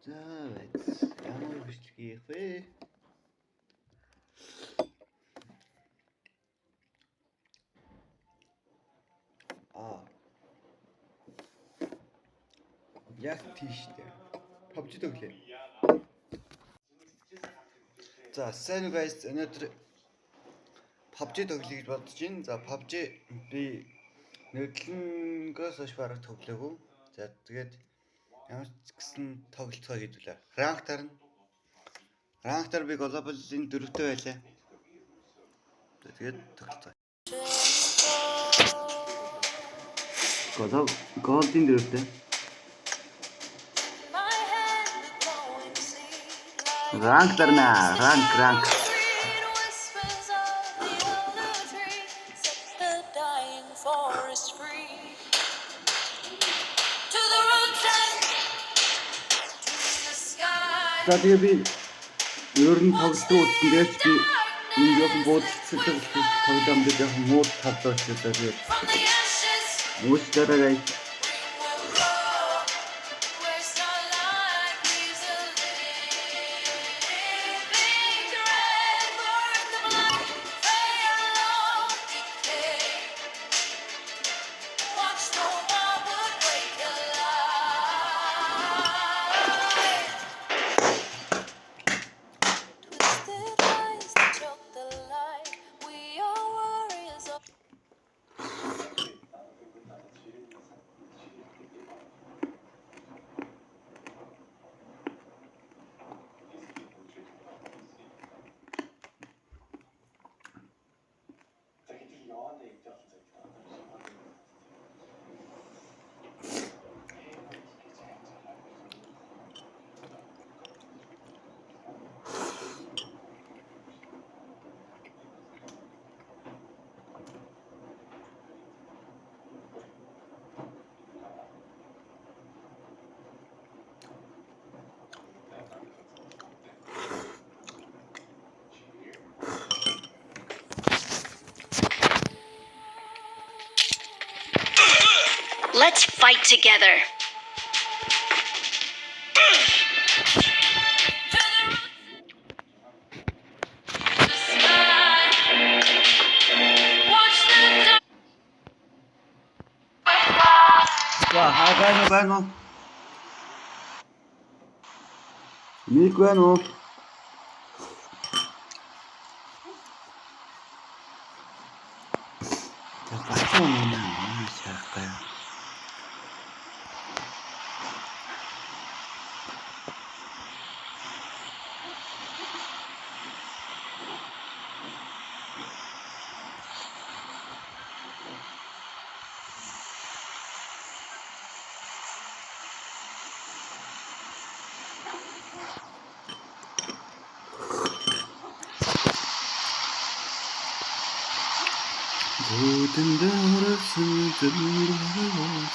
За байц. Ямар бичлэг вэ? Яг тийштэй. PUBG төглөө. За, сайн уу guys. Өнөөдөр PUBG төглөе гэж бодож байна. За, PUBG би нэглэнгээс хойш бараг төглөөгүй. За, тэгээд ямар ч гэсэн тоглолцоо хийдүүлээ. Ранктар би глобалын 4-тэй байлаа. Тэгээд тоглолцоо. Голдын 4-тэй. Ранктар на, ранк. За тэгээ би ер нь тоглолтын үтсэн дээрч би энэ жоохон буудалцдаг тоглоом дээр жоохон мууд тавлаа ч гэдэг тэгээд муучлаарай guys. Let's fight together. За, байна. Мик байна уу? За, бачаа юм шахтай. Будем дорослы, дорослы,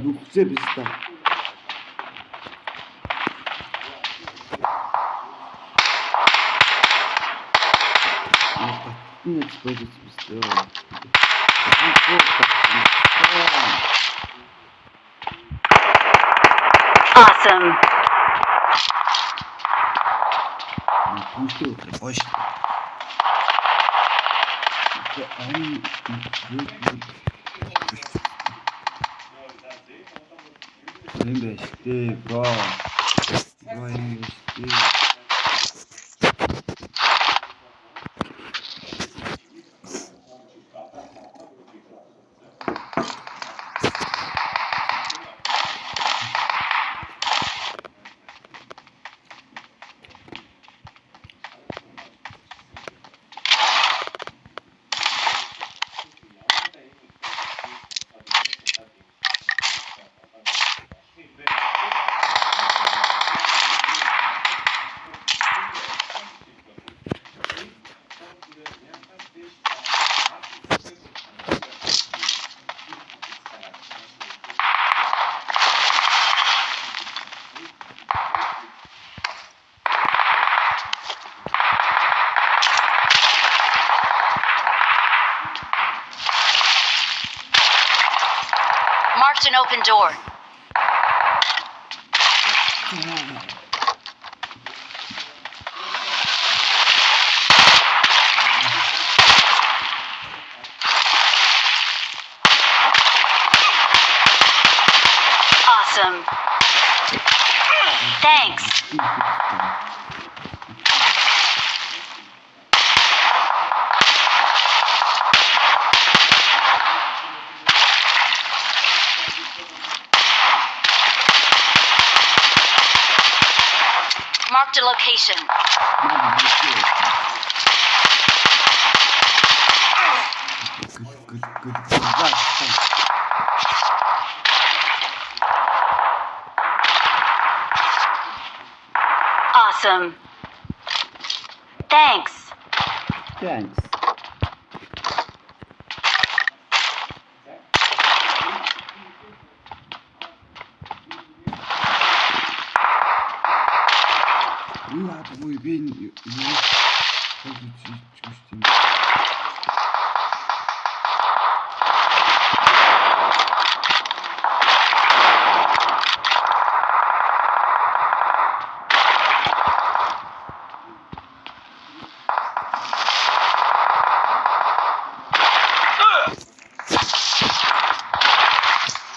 бүгдээ биш та. Нет, пойдите быстрее. Awesome. Ой. Инвестей, бро. Инвестей. Marked an open door. Awesome. Thanks. Marked a location. Awesome. Thanks. Thanks. Ui, ben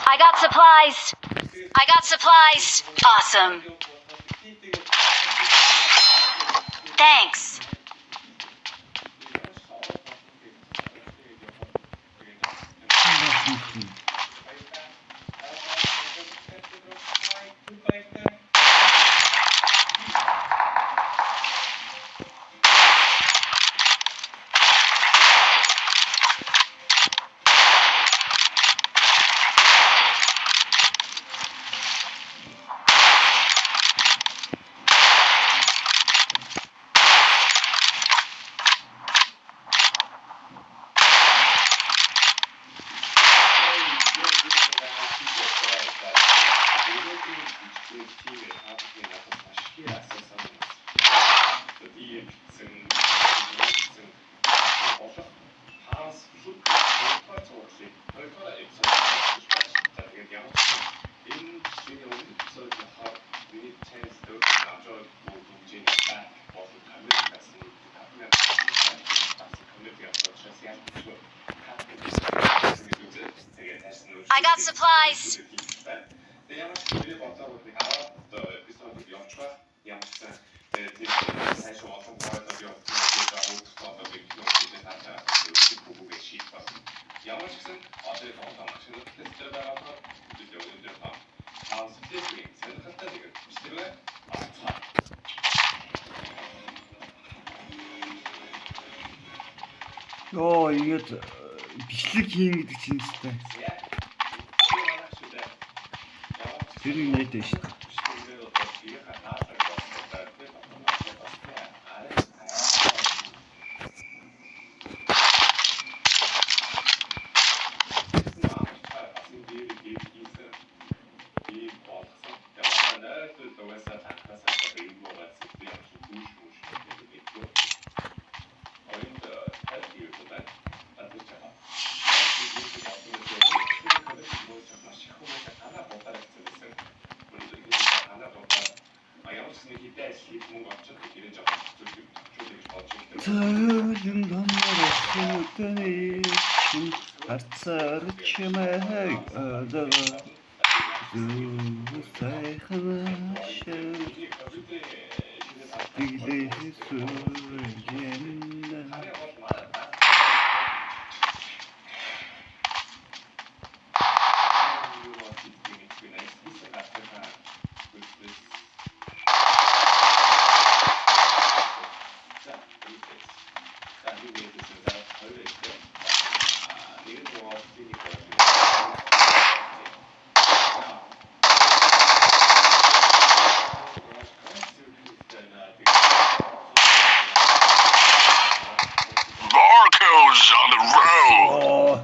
I got supplies. I got supplies. Awesome. Thanks. I got supplies. Ёо, ингэж бичлэг хийн гэдэг чинь өстэй. Тэр юм найдаа шүү дээ. Цаалин донноос өтөний чин харцаар чимээг адаа сайхан шил диглээс сүргэн Barcodes on the road.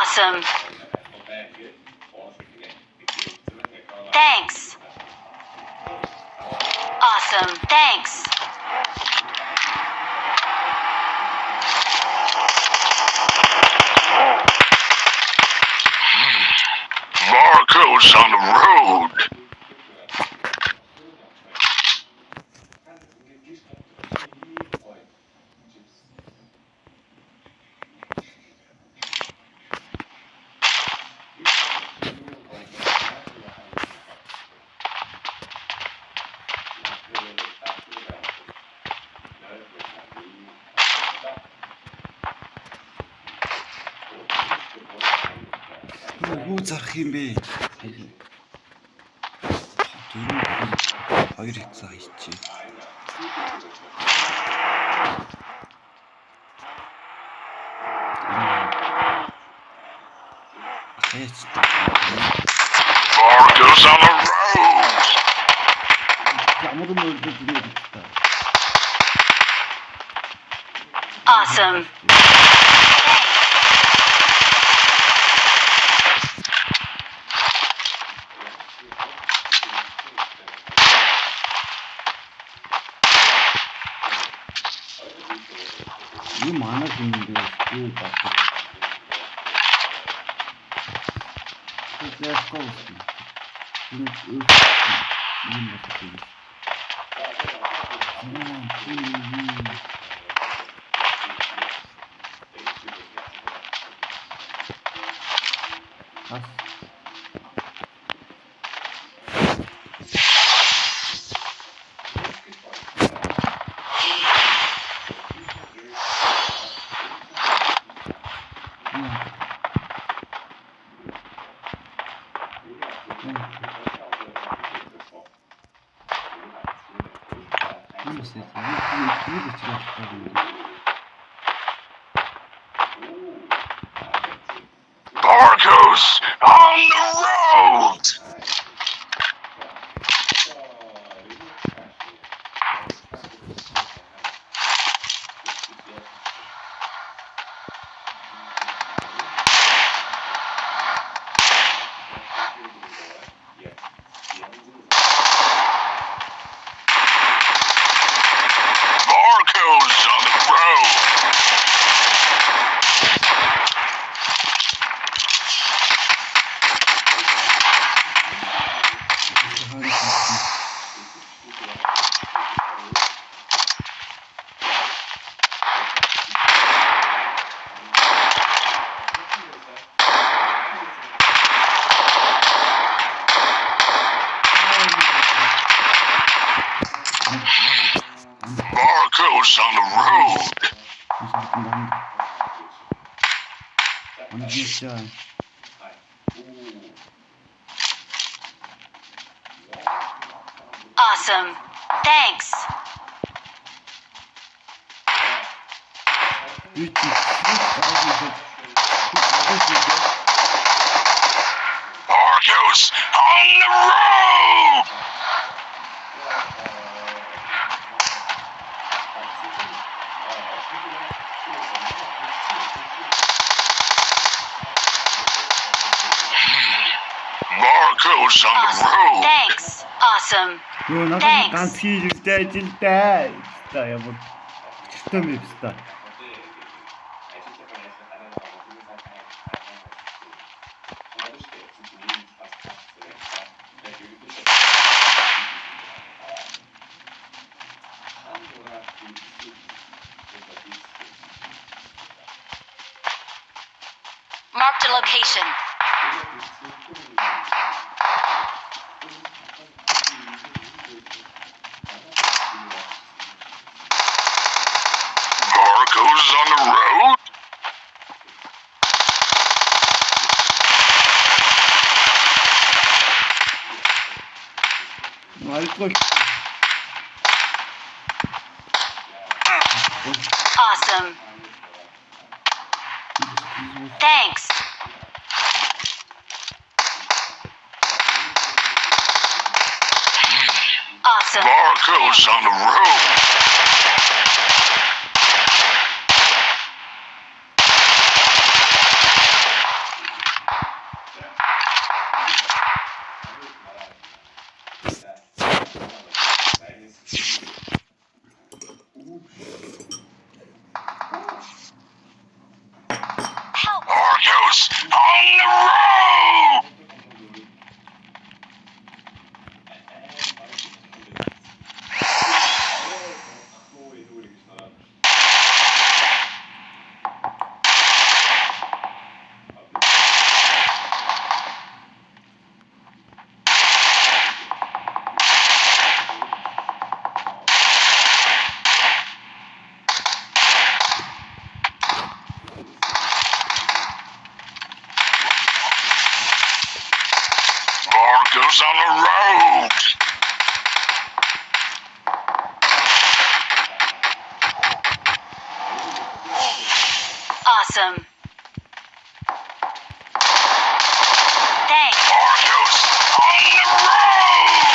Awesome. Thanks. Awesome. Thanks. Marco's on the road. Юу зарах юм бэ? Хоёр их цаа хийчих. Marco's on the road. Ямар нь үлдэж байна гэж та. Awesome. Юу манай юм бэ? Юу бат. Let's go. Юм байна. Marco's on the road. Marco's on the road. Marco's on the road. Awesome. Thanks. Marco's on the road. Marco's on the road. Thanks. Awesome. Юу надад ганц хийж үзтэй ажилдаа. Та ямар чөлтөө мэвста. Marked a location. Marco's on the road. Алкоголь. Awesome. Thanks. Awesome. Marco's on the road. Marco's on the road. Awesome. Thanks. Marco's on the road.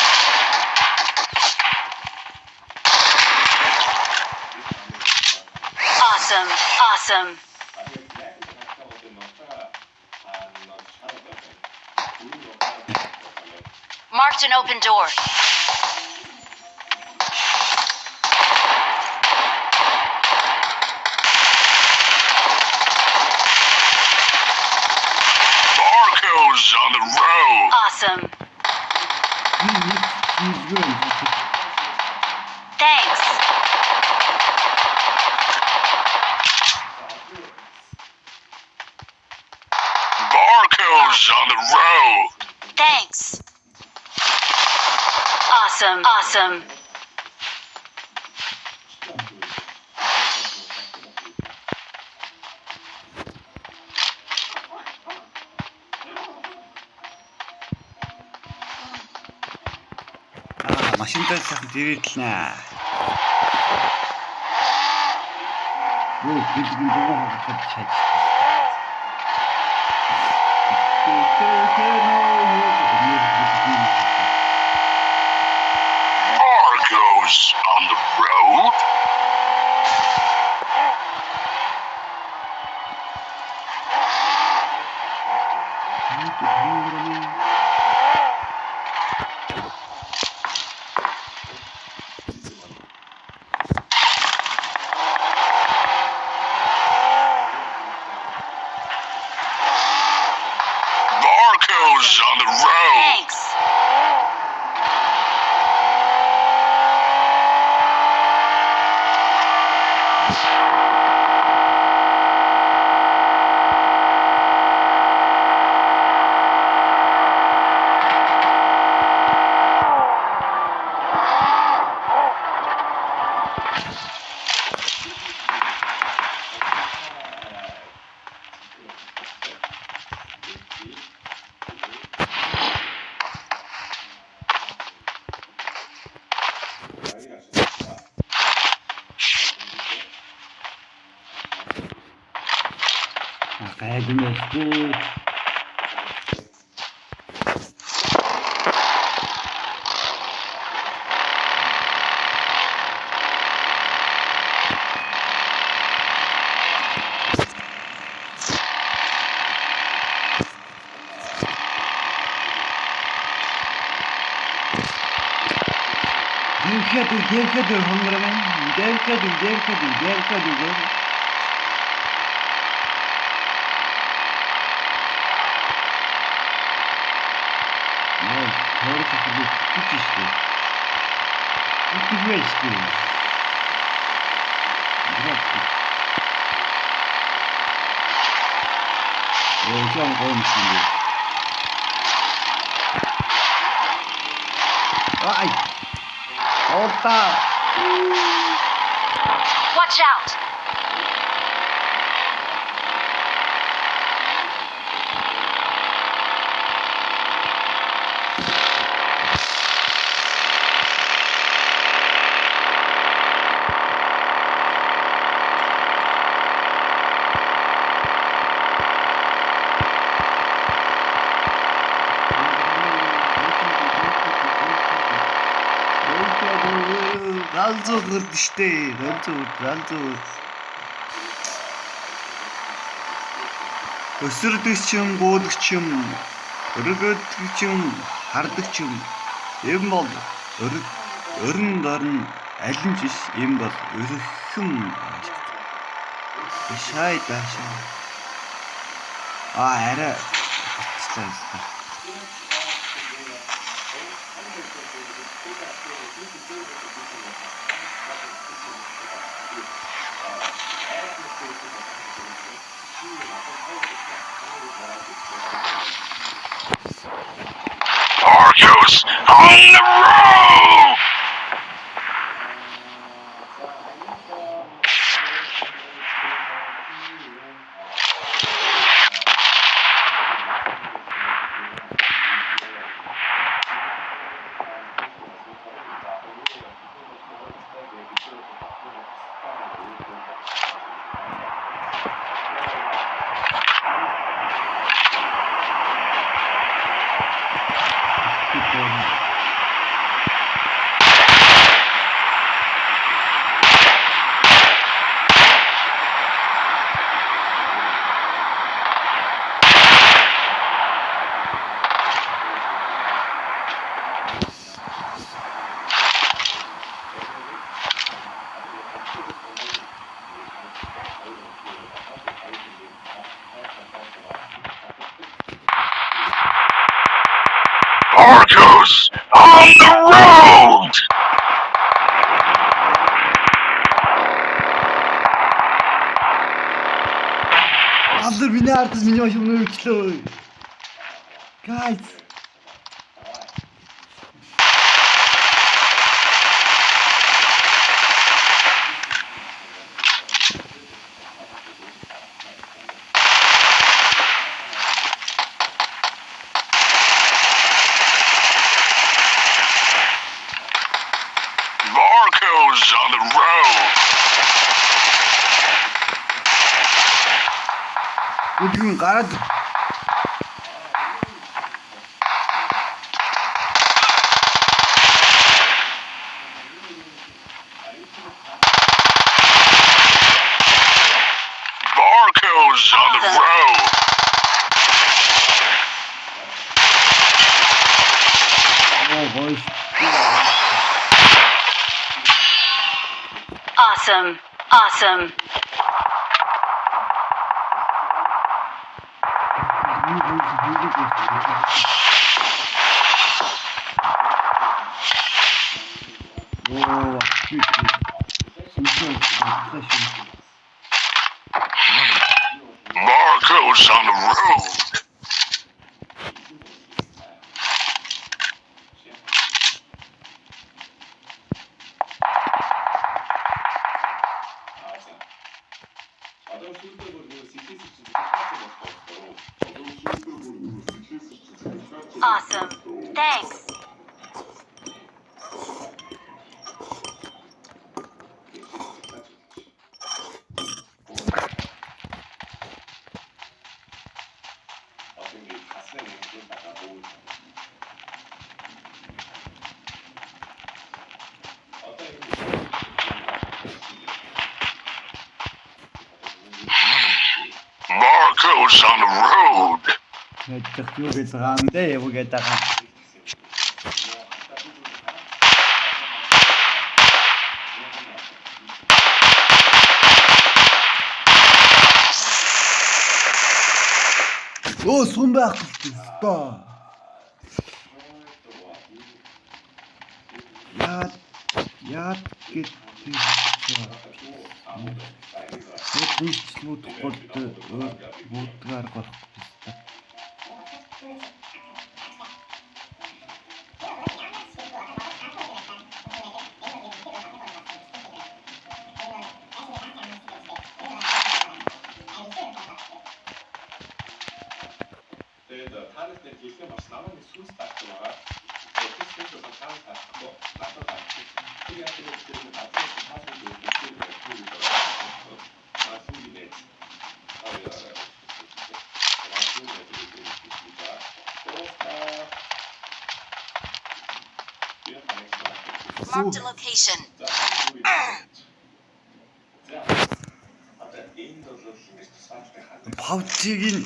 Awesome. Awesome. Marked an open door. Marco's on the road. Awesome. Thanks. Marco's on the road. Thanks. Awesome. Awesome. Машинтай сайхан дээрэлнэ. Юу бидний дөрөв хавцад чаж. Marco's on the road. Marco's on the road. Thanks. Гайдмэсгүй. Дэрхэдэр хонгороо. Дэрхэдэр. Морько ходит, кучишки. Кучишки. Здравствуй. Ой, что он кончил? Ай! Опа! Watch out. Галзуу гэрд штэ. Галзуу. Өсөрдөг чим, буудаг чим, өргөдөг чим, хардаг чим. Эм бол өрн дорн алин ч биш эм бол өрхөн. Шай даашаа. Арай. Хэцүү. Marco's on the road. on the road! Алдар миний ардс миний маш өнөөрлөө. Guys. Marco's on the road! Өдрийн гараад Marco's on the road! гойш. Awesome. Awesome. Оо, Marco's on the road! Awesome. Thanks. Marco's on the road! Мэдэх юу гэж байгаа юм дээ, юу гэдэг байгаа. Оо, сум байх ёстой. Яат гэдэг. Хэвчнүүд гол будгаар гарах ёстой. Marked a location. PUBG-ийн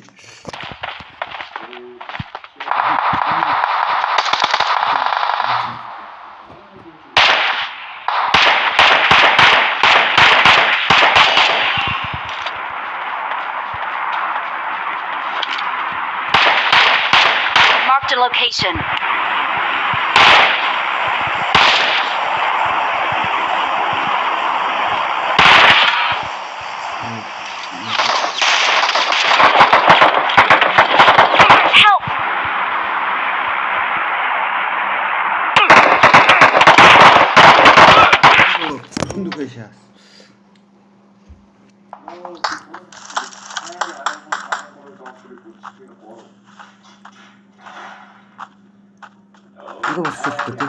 Marked a location. Help! Хүндүгэ шаас. 이거 봤었거든.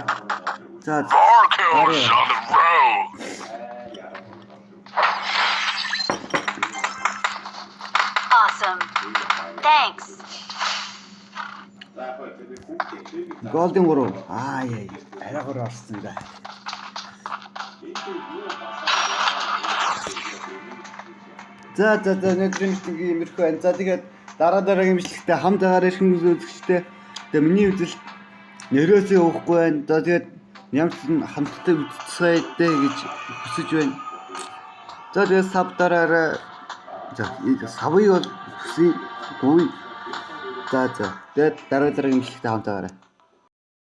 자, Marco's on the road! Awesome. Thanks. 골든 거로. 아, 예. 배락으로 왔습니다. За өнөөдрийн мэдлэг иймэрхүү байна. За тэгээд дараагийн мэдлэгтэй хамт агаар ирхэн үзэгчтэй. Тэгээд миний үзэл нэрөөсөө уухгүй байна. За тэгээд ямар ч хамттай үзцгээе дээ гэж хүсэж байна. За тэгээд сав дараараа за савыг бол хүсье. За тэгээд дараагийн мэдлэгтэй хамт агаар.